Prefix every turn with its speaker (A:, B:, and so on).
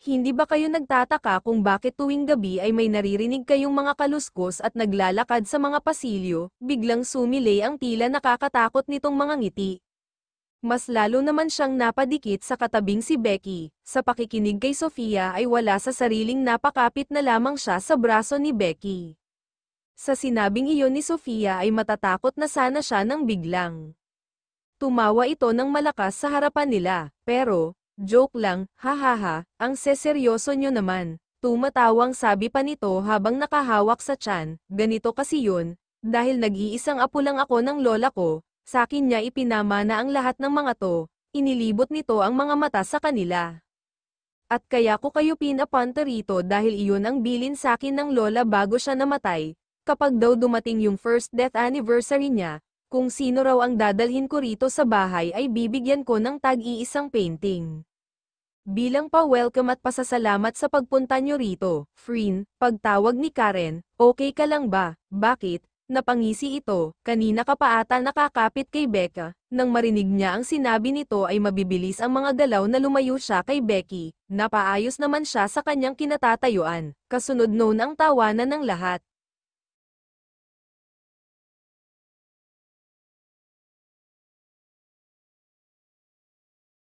A: Hindi ba kayo nagtataka kung bakit tuwing gabi ay may naririnig kayong mga kaluskos at naglalakad sa mga pasilyo, biglang sumilay ang tila nakakatakot nitong mga ngiti. Mas lalo naman siyang napadikit sa katabing si Becky. Sa pakikinig kay Sofia ay wala sa sariling napakapit na lamang siya sa braso ni Becky. Sa sinabing iyon ni Sofia ay matatakot na sana siya nang biglang tumawa ito ng malakas sa harapan nila, pero, joke lang, hahaha, ang seseryoso nyo naman. Tumatawang sabi pa nito habang nakahawak sa tiyan, ganito kasi yun, dahil nag-iisang apo lang ako ng lola ko, sa akin niya ipinamana ang lahat ng mga to, inilibot nito ang mga mata sa kanila. At kaya ko kayo pinapunta rito dahil iyon ang bilin sa akin ng lola bago siya namatay, kapag daw dumating yung first death anniversary niya, kung sino raw ang dadalhin ko rito sa bahay ay bibigyan ko ng tag-iisang painting. Bilang pa-welcome at pasasalamat sa pagpunta nyo rito, Frin, pagtawag ni Karen, okay ka lang ba? Bakit? Napangisi ito, kanina ka pa ata nakakapit kay Becca. Nang marinig niya ang sinabi nito ay mabibilis ang mga galaw na lumayo siya kay Becky, napaayos naman siya sa kanyang kinatatayuan, kasunod noon ang tawanan ng lahat.